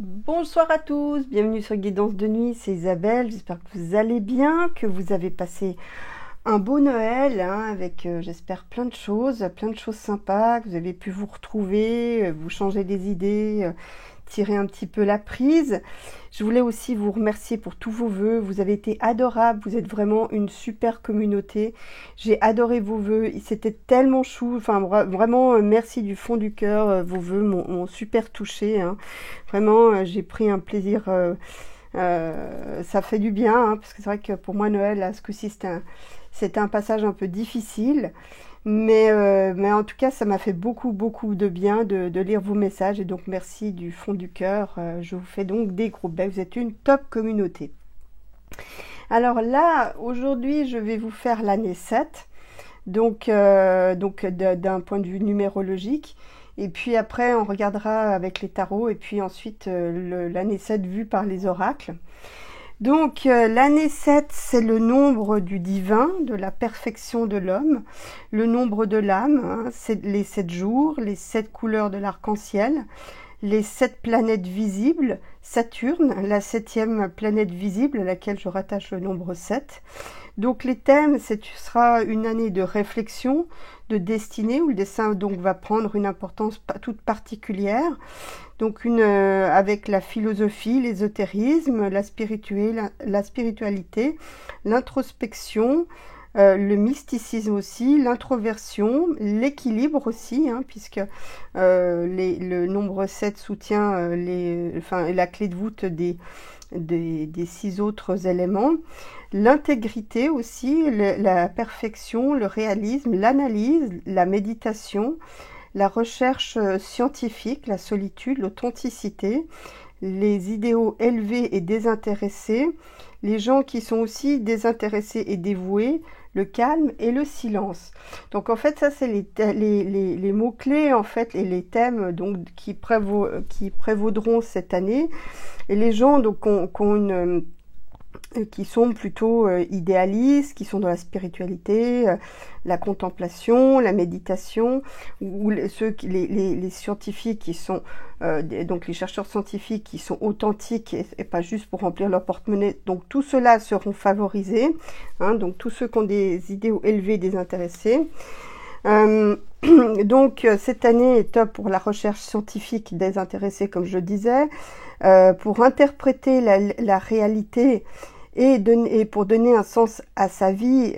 Bonsoir à tous, bienvenue sur Guidance de nuit, c'est Isabelle, j'espère que vous allez bien, que vous avez passé un beau Noël avec j'espère plein de choses sympas, que vous avez pu vous retrouver, vous changer des idées, tirer un petit peu la prise. Je voulais aussi vous remercier pour tous vos vœux, vous avez été adorables, vous êtes vraiment une super communauté. J'ai adoré vos vœux, c'était tellement chou, enfin vraiment merci du fond du cœur, vos vœux m'ont super touchée. Vraiment, j'ai pris un plaisir, ça fait du bien, parce que c'est vrai que pour moi Noël, là, ce coup-ci, c'était un passage un peu difficile. Mais en tout cas, ça m'a fait beaucoup de bien de lire vos messages et donc merci du fond du cœur. Je vous fais donc des gros becs, vous êtes une top communauté. Alors là, aujourd'hui, je vais vous faire l'année 7, donc d'un point de vue numérologique. Et puis après, on regardera avec les tarots et puis ensuite l'année 7 vue par les oracles. Donc l'année 7, c'est le nombre du divin, de la perfection de l'homme, le nombre de l'âme, c'est les 7 jours, les 7 couleurs de l'arc-en-ciel, les 7 planètes visibles, Saturne, la 7e planète visible à laquelle je rattache le nombre 7. Donc les thèmes, ce sera une année de réflexion, de destinée, où le dessin donc va prendre une importance toute particulière. Donc avec la philosophie, l'ésotérisme, la spiritualité, l'introspection, le mysticisme aussi, l'introversion, l'équilibre aussi, puisque le nombre 7 soutient la clé de voûte des 6 autres éléments, l'intégrité aussi, la perfection, le réalisme, l'analyse, la méditation, la recherche scientifique, la solitude, l'authenticité, les idéaux élevés et désintéressés, les gens qui sont aussi désintéressés et dévoués, le calme et le silence. Donc en fait, ça c'est les mots-clés en fait et les thèmes donc qui prévaudront cette année. Et les gens donc qui sont plutôt idéalistes, qui sont dans la spiritualité, la contemplation, la méditation, ou les scientifiques qui sont, donc les chercheurs scientifiques qui sont authentiques et pas juste pour remplir leur porte-monnaie. Donc tous ceux-là seront favorisés, donc tous ceux qui ont des idéaux élevés, désintéressés. Donc cette année est top pour la recherche scientifique désintéressée, comme je le disais, pour interpréter la réalité et pour donner un sens à sa vie,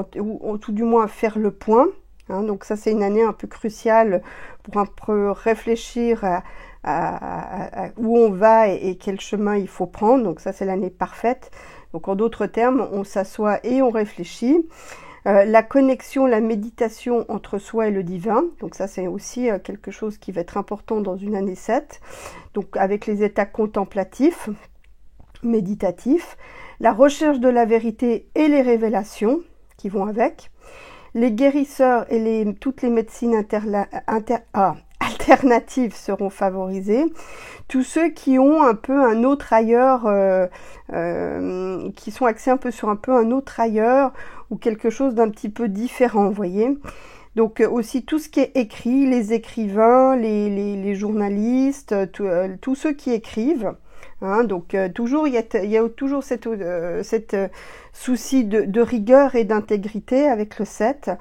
ou tout du moins faire le point. Donc ça c'est une année un peu cruciale pour un peu réfléchir à où on va et quel chemin il faut prendre. Donc ça c'est l'année parfaite. Donc en d'autres termes, on s'assoit et on réfléchit. La connexion, la méditation entre soi et le divin. Donc ça c'est aussi quelque chose qui va être important dans une année 7. Donc avec les états contemplatifs, méditatifs, la recherche de la vérité et les révélations qui vont avec, les guérisseurs et toutes les médecines alternatives seront favorisées. Tous ceux qui ont un peu un autre ailleurs, qui sont axés un peu sur un peu un autre ailleurs ou quelque chose d'un petit peu différent, vous voyez. Donc aussi tout ce qui est écrit, les écrivains, les journalistes, tous ceux qui écrivent. Donc toujours il y a toujours cette souci de rigueur et d'intégrité avec le 7.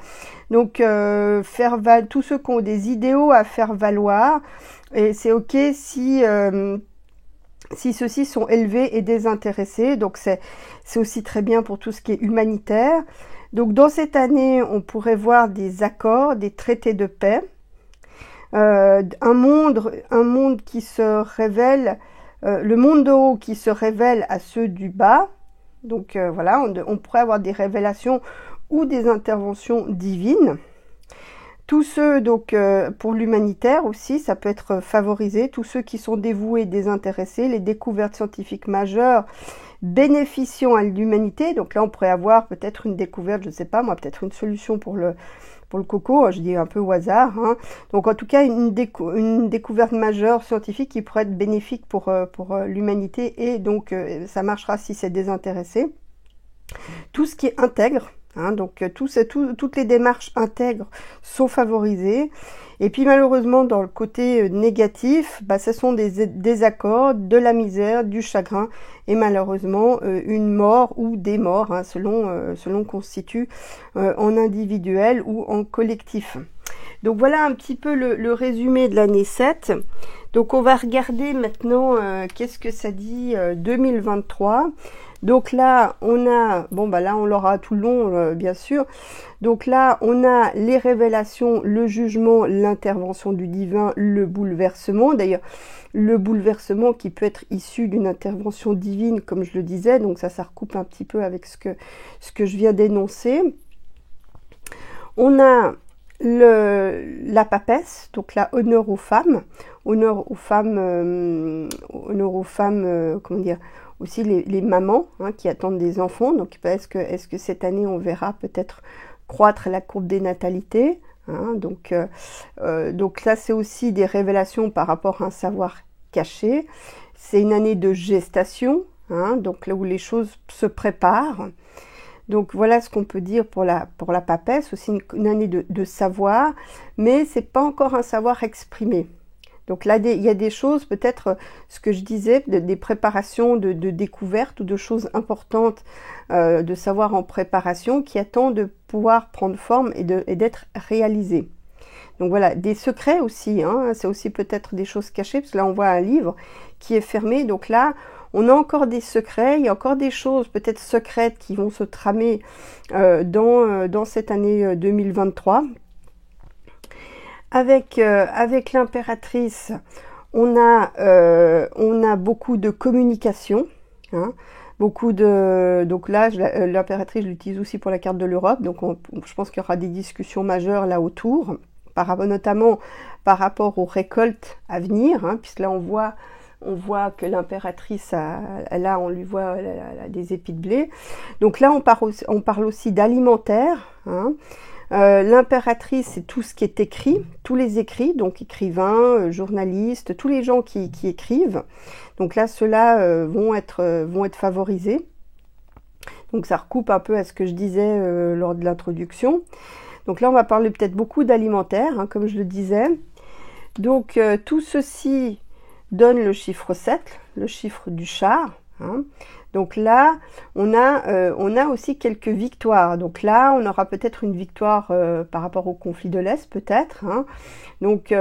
Donc tous ceux qui ont des idéaux à faire valoir, et c'est ok si ceux-ci sont élevés et désintéressés. Donc c'est aussi très bien pour tout ce qui est humanitaire. Donc dans cette année, on pourrait voir des accords, des traités de paix, un monde qui se révèle, le monde de haut qui se révèle à ceux du bas. Donc voilà, on pourrait avoir des révélations ou des interventions divines. Tous ceux, donc pour l'humanitaire aussi, ça peut être favorisé. Tous ceux qui sont dévoués, désintéressés, les découvertes scientifiques majeures bénéficiant à l'humanité. Donc là, on pourrait avoir peut-être une découverte, je ne sais pas moi, peut-être une solution pour le coco, je dis un peu au hasard. Donc en tout cas, une découverte majeure scientifique qui pourrait être bénéfique pour l'humanité, et donc ça marchera si c'est désintéressé. Tout ce qui est intègre, Hein, donc toutes les démarches intègres sont favorisées. Et puis malheureusement dans le côté négatif, ce sont des désaccords, de la misère, du chagrin et malheureusement une mort ou des morts, hein, selon qu'on se situe en individuel ou en collectif. Donc voilà un petit peu le résumé de l'année 7. Donc on va regarder maintenant qu'est-ce que ça dit 2023. Donc là, on a, là on l'aura tout le long, bien sûr. Donc là, on a les révélations, le jugement, l'intervention du divin, le bouleversement. D'ailleurs, le bouleversement qui peut être issu d'une intervention divine, comme je le disais. Donc ça recoupe un petit peu avec ce que je viens d'énoncer. On a la papesse, donc là, honneur aux femmes, comment dire, aussi les mamans, hein, qui attendent des enfants. Donc est-ce que cette année on verra peut-être croître la courbe des natalités, hein, donc là c'est aussi des révélations par rapport à un savoir caché. C'est une année de gestation, hein, donc là où les choses se préparent. Donc voilà ce qu'on peut dire pour la papesse, aussi une année de savoir, mais c'est pas encore un savoir exprimé. Donc là, il y a des choses, peut-être ce que je disais, des préparations de découvertes ou de choses importantes de savoir en préparation qui attendent de pouvoir prendre forme et d'être réalisées. Donc voilà, des secrets aussi, hein, c'est aussi peut-être des choses cachées, parce que là on voit un livre qui est fermé, donc là on a encore des secrets, il y a encore des choses peut-être secrètes qui vont se tramer dans cette année 2023. Avec l'impératrice, on a beaucoup de communication, hein, donc là l'impératrice, je l'utilise aussi pour la carte de l'Europe, donc je pense qu'il y aura des discussions majeures là autour, notamment par rapport aux récoltes à venir, hein, puisque là on voit que l'impératrice on lui voit elle a des épis de blé. Donc là on parle aussi d'alimentaire, hein. L'impératrice, c'est tout ce qui est écrit, tous les écrits, donc écrivains, journalistes, tous les gens qui écrivent. Donc là, ceux-là vont être favorisés. Donc ça recoupe un peu à ce que je disais lors de l'introduction. Donc là, on va parler peut-être beaucoup d'alimentaire, hein, comme je le disais. Donc tout ceci donne le chiffre 7, le chiffre du char, hein. Donc là, on a aussi quelques victoires. Donc là, on aura peut-être une victoire par rapport au conflit de l'Est, peut-être, hein. Donc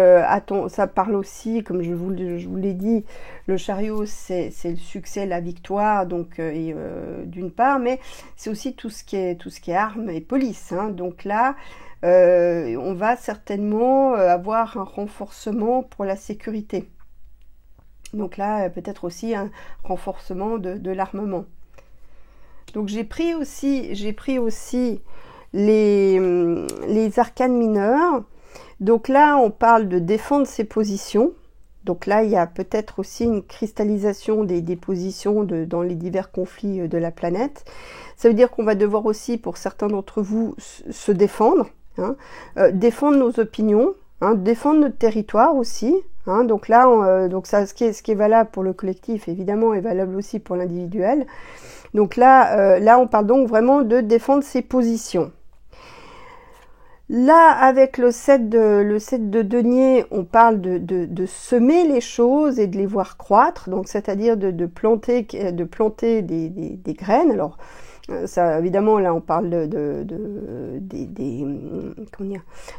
ça parle aussi, comme je vous l'ai dit, le chariot, c'est le succès, la victoire, donc d'une part, mais c'est aussi tout ce qui est armes et police, hein. Donc là, on va certainement avoir un renforcement pour la sécurité. Donc là, peut-être aussi un renforcement de l'armement. Donc j'ai pris aussi les arcanes mineurs. Donc là, on parle de défendre ses positions. Donc là, il y a peut-être aussi une cristallisation des positions dans les divers conflits de la planète. Ça veut dire qu'on va devoir aussi, pour certains d'entre vous, se défendre, hein, défendre nos opinions, hein, défendre notre territoire aussi. Hein, donc là, ce qui est valable pour le collectif, évidemment, est valable aussi pour l'individuel. Donc là, on parle donc vraiment de défendre ses positions. Là, avec le 7 de denier, on parle de semer les choses et de les voir croître, donc c'est-à-dire de planter des graines. Alors, ça, évidemment, là, on parle de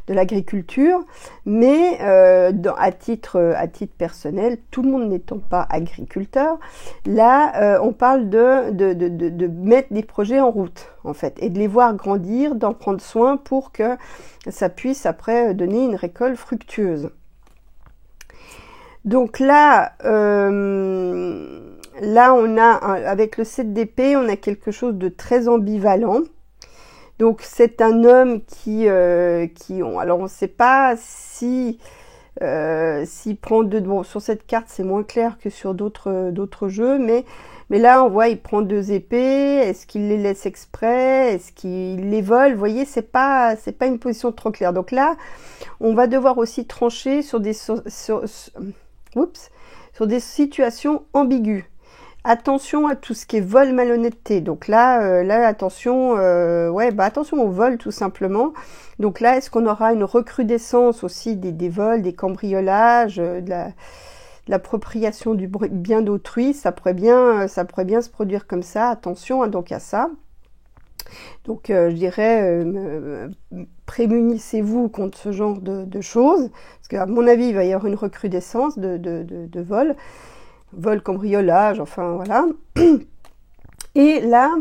l'agriculture, mais à titre personnel, tout le monde n'étant pas agriculteur, là, on parle de mettre des projets en route, en fait, et de les voir grandir, d'en prendre soin pour que ça puisse après donner une récolte fructueuse. Donc là, on a, avec le 7 d'épée, on a quelque chose de très ambivalent. Donc c'est un homme alors on ne sait pas si prend sur cette carte c'est moins clair que sur d'autres jeux, mais là on voit il prend 2 épées. Est-ce qu'il les laisse exprès? Est-ce qu'il les vole? Vous voyez, c'est pas une position trop claire. Donc là, on va devoir aussi trancher sur des situations ambiguës. attention à tout ce qui est vol, malhonnêteté. Donc là, attention, attention au vol tout simplement. Donc là, est-ce qu'on aura une recrudescence aussi des vols, des cambriolages, de l'appropriation du bien d'autrui? Ça pourrait bien se produire comme ça. Attention hein, donc à ça. Donc je dirais, prémunissez-vous contre ce genre de choses, parce qu'à mon avis, il va y avoir une recrudescence de vol, cambriolage, enfin voilà. Et là,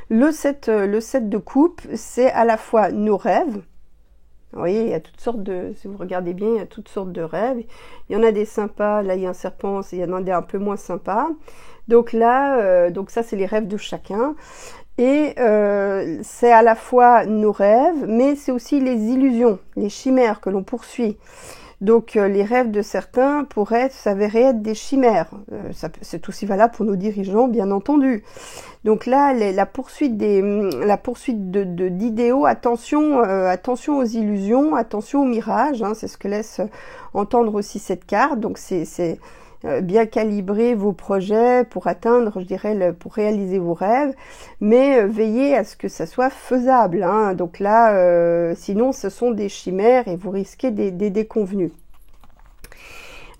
le 7 de coupe, c'est à la fois nos rêves. Vous voyez, il y a toutes sortes si vous regardez bien, il y a toutes sortes de rêves. Il y en a des sympas, là il y a un serpent, il y en a des un peu moins sympas. Donc là, ça c'est les rêves de chacun. Et c'est à la fois nos rêves, mais c'est aussi les illusions, les chimères que l'on poursuit. Donc les rêves de certains pourraient s'avérer être des chimères. C'est aussi valable pour nos dirigeants, bien entendu. Donc là, la poursuite d'idéaux, attention aux illusions, attention aux mirages. Hein, c'est ce que laisse entendre aussi cette carte. Donc c'est bien calibrer vos projets pour atteindre, je dirais, pour réaliser vos rêves, mais veillez à ce que ça soit faisable. Hein. Donc là, sinon, ce sont des chimères et vous risquez des déconvenues.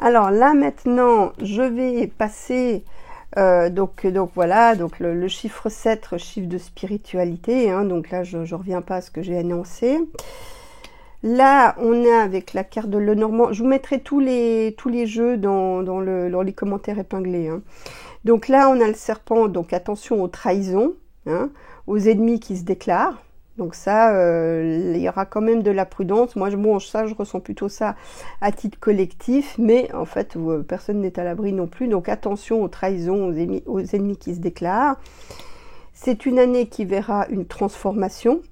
Alors là, maintenant, je vais passer, donc voilà, donc le chiffre 7, chiffre de spiritualité. Hein. Donc là, je ne reviens pas à ce que j'ai annoncé. Là, on est avec la carte de Lenormand. Je vous mettrai tous les jeux dans les commentaires épinglés. Hein. Donc là, on a le serpent. Donc attention aux trahisons, hein, aux ennemis qui se déclarent. Donc ça, il y aura quand même de la prudence. Moi, je ressens plutôt ça à titre collectif. Mais en fait, personne n'est à l'abri non plus. Donc attention aux trahisons, aux ennemis qui se déclarent. C'est une année qui verra une transformation.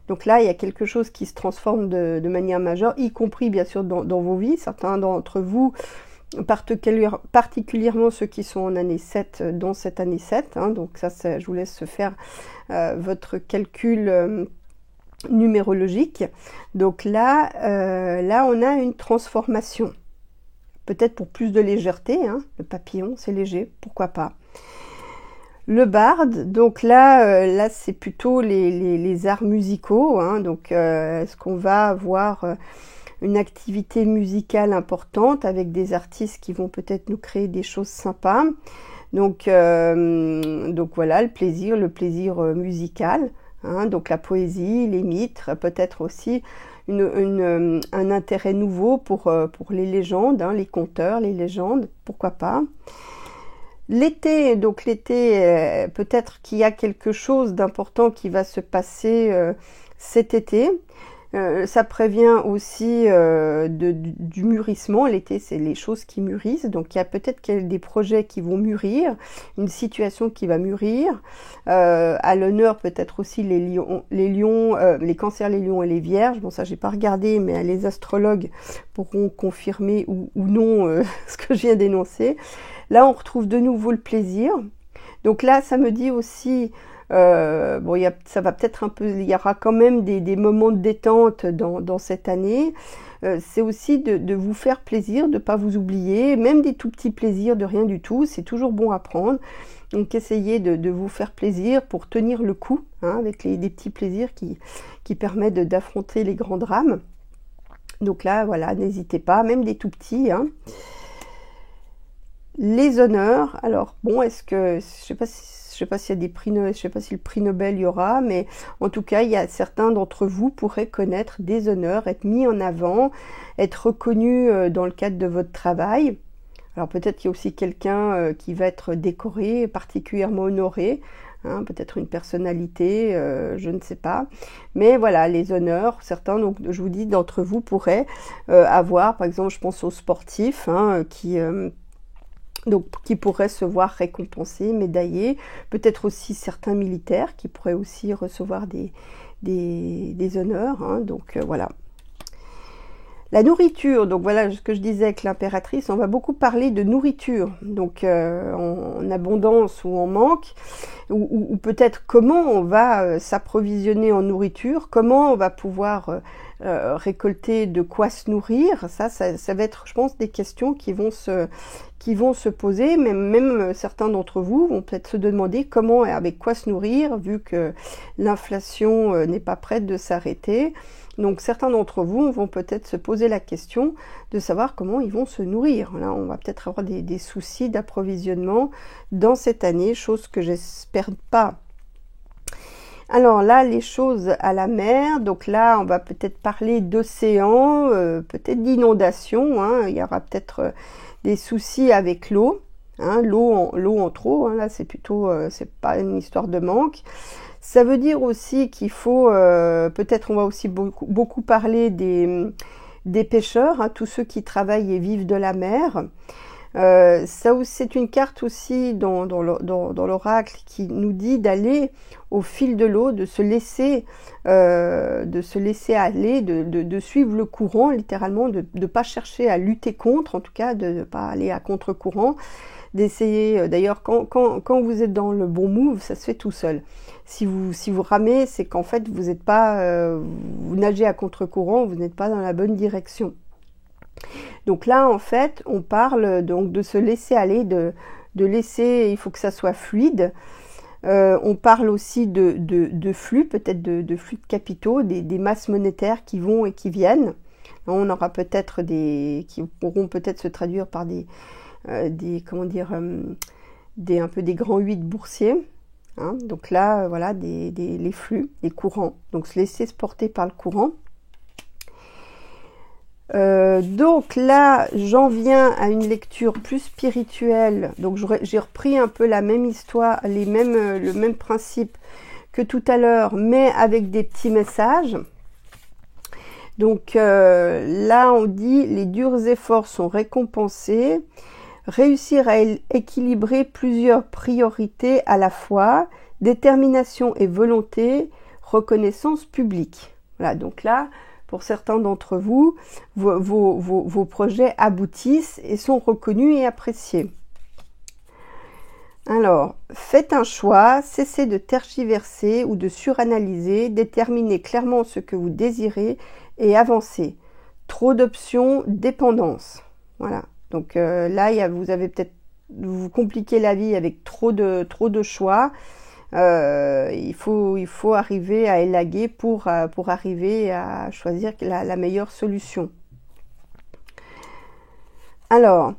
Donc là, il y a quelque chose qui se transforme de manière majeure, y compris bien sûr dans vos vies. Certains d'entre vous, particulièrement ceux qui sont en année 7, dans cette année 7. Hein, donc ça, je vous laisse faire votre calcul numérologique. Donc là, on a une transformation. Peut-être pour plus de légèreté. Hein, le papillon, c'est léger, pourquoi pas. Le barde, donc là c'est plutôt les arts musicaux, hein, donc est-ce qu'on va avoir une activité musicale importante avec des artistes qui vont peut-être nous créer des choses sympas. Donc voilà, le plaisir musical, hein, donc la poésie, les mythes, peut-être aussi un intérêt nouveau pour les légendes, hein, les conteurs, les légendes, pourquoi pas. L'été, peut-être qu'il y a quelque chose d'important qui va des cet été. Ça prévient aussi du mûrissement. L'été, c'est les choses qui mûrissent. Donc, il y a peut-être des projets qui vont mûrir, une situation qui va mûrir. À l'honneur, peut-être aussi les cancers, les lions et les vierges. Bon, ça, j'ai pas regardé, mais les astrologues pourront confirmer ou non ce que je viens d'énoncer. Là, on retrouve de nouveau le plaisir. Donc là, ça me dit aussi, ça va peut-être un peu, il y aura quand même des moments de détente dans cette année. C'est aussi de vous faire plaisir, de ne pas vous oublier, même des tout petits plaisirs de rien du tout, c'est toujours bon à prendre. Donc essayez de vous faire plaisir pour tenir le coup, hein, avec des petits plaisirs qui permettent d'affronter les grands drames. Donc là, voilà, n'hésitez pas, même des tout petits, hein. Les honneurs, alors bon, je sais pas s'il y a des prix, je sais pas si le prix Nobel il y aura, mais en tout cas, il y a certains d'entre vous pourraient connaître des honneurs, être mis en avant, être reconnu dans le cadre de votre travail. Alors peut-être qu'il y a aussi quelqu'un qui va être décoré, particulièrement honoré, hein, peut-être une personnalité, je ne sais pas. Mais voilà, les honneurs, certains, donc je vous dis, d'entre vous pourraient avoir, par exemple, je pense aux sportifs, hein, qui pourraient se voir récompensés, médaillés, peut-être aussi certains militaires qui pourraient aussi recevoir des honneurs, hein, donc voilà. La nourriture, donc voilà ce que je disais avec l'impératrice, on va beaucoup parler de nourriture, donc en abondance ou en manque. ou peut-être comment on va s'approvisionner en nourriture, comment on va pouvoir récolter de quoi se nourrir. Ça va être, je pense, des questions qui vont se poser. Même certains d'entre vous vont peut-être se demander comment et avec quoi se nourrir, vu que l'inflation n'est pas prête de s'arrêter. Donc certains d'entre vous vont peut-être se poser la question de savoir comment ils vont se nourrir. Là, on va peut-être avoir des soucis d'approvisionnement dans cette année, chose que j'espère pas. Alors là, les choses à la mer, donc là, on va peut-être parler d'océan, peut-être d'inondation, hein. Il y aura peut-être des soucis avec l'eau, hein, l'eau en trop, hein. Là, c'est plutôt, c'est pas une histoire de manque. Ça veut dire aussi qu'il faut, peut-être on va aussi beaucoup parler des pêcheurs, hein, tous ceux qui travaillent et vivent de la mer. Ça, c'est une carte aussi dans l'oracle qui nous dit d'aller au fil de l'eau, de se laisser aller, de suivre le courant, littéralement, de ne pas chercher à lutter contre, en tout cas de ne pas aller à contre-courant, d'essayer, d'ailleurs quand vous êtes dans le bon move, ça se fait tout seul. Si vous ramez, c'est qu'en fait vous n'êtes pas, vous nagez à contre-courant, vous n'êtes pas dans la bonne direction. Donc là, en fait, on parle donc de se laisser aller, de laisser, il faut que ça soit fluide. On parle aussi de flux, peut-être de flux de capitaux, des masses monétaires qui vont et qui viennent. On aura peut-être qui pourront peut-être se traduire par comment dire, un peu des grands 8 boursiers. Hein. Donc là, voilà, les flux, les courants. Donc se laisser se porter par le courant. Donc là, j'en viens à une lecture plus spirituelle. Donc j'ai repris un peu la même histoire, le même principe que tout à l'heure, mais avec des petits messages. Donc là, on dit les durs efforts sont récompensés. Réussir à équilibrer plusieurs priorités à la fois, détermination et volonté, reconnaissance publique. Voilà, donc là, pour certains d'entre vous, vos projets aboutissent et sont reconnus et appréciés. Alors, faites un choix, cessez de tergiverser ou de suranalyser, déterminez clairement ce que vous désirez et avancez. Trop d'options, dépendance. Voilà. Donc là, vous avez peut-être, vous compliquez la vie avec trop de choix. Il faut arriver à élaguer pour arriver à choisir la meilleure solution. Alors,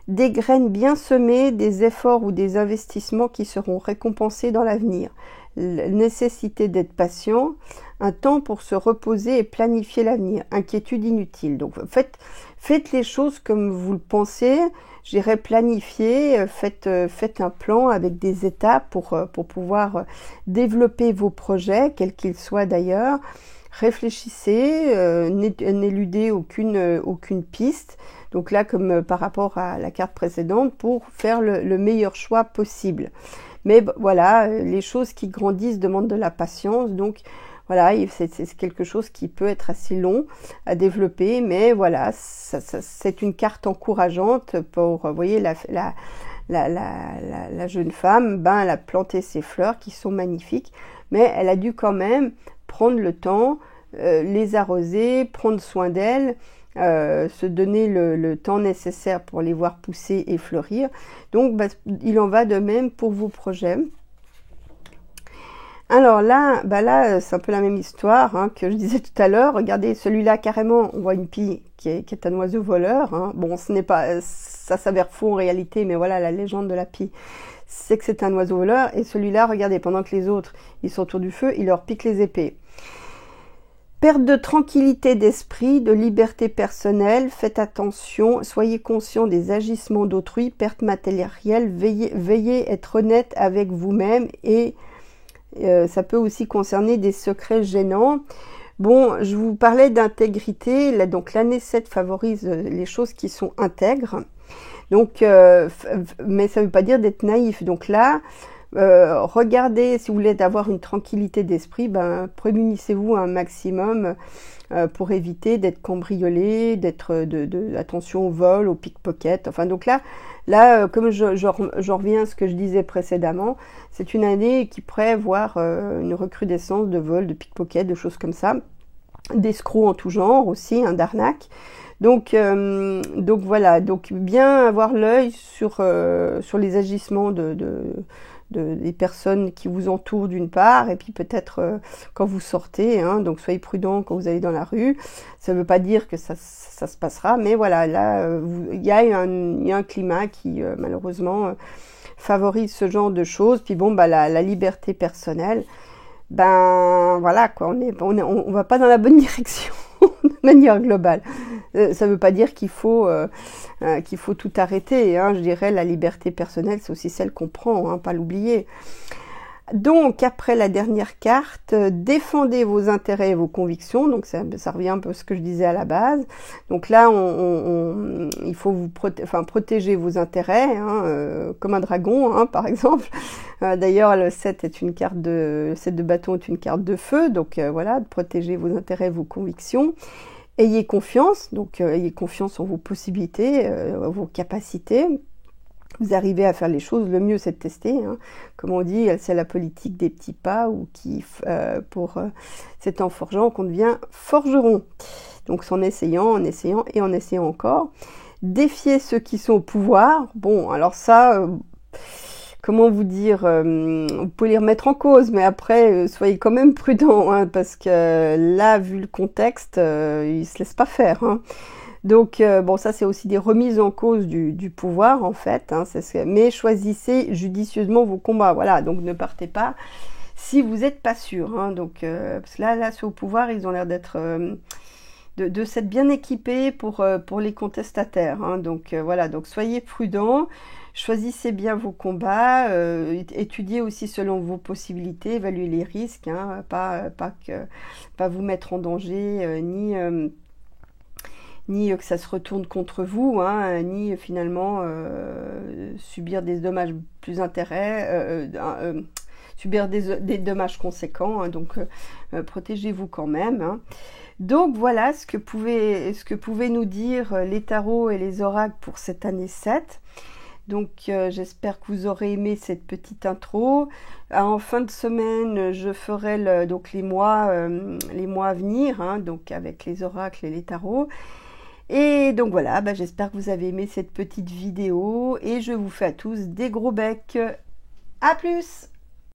des graines bien semées, des efforts ou des investissements qui seront récompensés dans l'avenir. La nécessité d'être patient, un temps pour se reposer et planifier l'avenir. Inquiétude inutile. Donc faites les choses comme vous le pensez. J'irai planifier, faites un plan avec des étapes pour pouvoir développer vos projets, quels qu'ils soient d'ailleurs. Réfléchissez, n'éludez aucune piste. Donc là, comme par rapport à la carte précédente, pour faire le meilleur choix possible. Mais voilà, les choses qui grandissent demandent de la patience. Donc voilà, c'est quelque chose qui peut être assez long à développer, mais voilà, c'est une carte encourageante pour, vous voyez, la jeune femme, elle a planté ses fleurs qui sont magnifiques, mais elle a dû quand même prendre le temps, les arroser, prendre soin d'elles, se donner le temps nécessaire pour les voir pousser et fleurir. Donc, il en va de même pour vos projets. Alors là, c'est un peu la même histoire hein, que je disais tout à l'heure. Regardez, celui-là, carrément, on voit une pie qui est un oiseau voleur. Hein. Bon, ça s'avère faux en réalité, mais voilà, la légende de la pie, c'est que c'est un oiseau voleur. Et celui-là, regardez, pendant que les autres, ils sont autour du feu, il leur pique les épées. Perte de tranquillité d'esprit, de liberté personnelle, faites attention, soyez conscient des agissements d'autrui, perte matérielle, veillez être honnête avec vous-même et ça peut aussi concerner des secrets gênants. Bon, je vous parlais d'intégrité, donc l'année 7 favorise les choses qui sont intègres, donc, mais ça ne veut pas dire d'être naïf. Donc là, Regardez, si vous voulez avoir une tranquillité d'esprit, ben, prémunissez-vous un maximum pour éviter d'être cambriolé, d'être attention au vol, au pickpocket. Enfin, donc là, comme j'en reviens à ce que je disais précédemment, c'est une année qui pourrait voir une recrudescence de vols, de pickpocket, de choses comme ça, d'escrocs en tout genre aussi, hein, d'arnaques. Donc voilà, donc bien avoir l'œil sur les agissements des personnes qui vous entourent d'une part, et puis peut-être quand vous sortez, hein, donc soyez prudents quand vous allez dans la rue. Ça ne veut pas dire que ça se passera, mais voilà, là, il y a un climat qui malheureusement favorise ce genre de choses. Puis bon, bah, la liberté personnelle, ben voilà quoi, on va pas dans la bonne direction de manière globale. Ça veut pas dire qu'il faut tout arrêter, hein. Je dirais la liberté personnelle, c'est aussi celle qu'on prend, hein, pas l'oublier. Donc après la dernière carte, défendez vos intérêts et vos convictions. Donc ça revient un peu à ce que je disais à la base. Donc là, il faut protéger vos intérêts, hein, comme un dragon, hein, par exemple. D'ailleurs, le 7 est le 7 de bâton est une carte de feu. Donc voilà, protéger vos intérêts et vos convictions. Ayez confiance, donc ayez confiance en vos possibilités, vos capacités. Vous arrivez à faire les choses, le mieux c'est de tester, hein. Comme on dit, c'est la politique des petits pas, ou c'est en forgeant qu'on devient forgeron. Donc c'est en essayant et en essayant encore. Défier ceux qui sont au pouvoir. Bon, alors ça, comment vous dire, vous pouvez les remettre en cause, mais après, soyez quand même prudents, hein, parce que là, vu le contexte, ils se laissent pas faire, hein. Donc, bon, ça, c'est aussi des remises en cause du pouvoir, en fait, hein, mais choisissez judicieusement vos combats, voilà, donc ne partez pas si vous n'êtes pas sûr, hein, donc, parce que là, ceux au pouvoir, ils ont l'air d'être, de s'être bien équipés pour les contestataires, hein, donc, voilà, donc soyez prudents, choisissez bien vos combats, étudiez aussi selon vos possibilités, évaluez les risques, hein, pas vous mettre en danger, ni que ça se retourne contre vous, hein, ni finalement subir des dommages subir des dommages conséquents, hein, donc protégez-vous quand même, hein. Donc voilà ce que pouvaient nous dire les tarots et les oracles pour cette année 7. Donc j'espère que vous aurez aimé cette petite intro. En fin de semaine, je ferai donc les mois à venir, hein, donc avec les oracles et les tarots. Et donc voilà, bah, j'espère que vous avez aimé cette petite vidéo et je vous fais à tous des gros becs. À plus!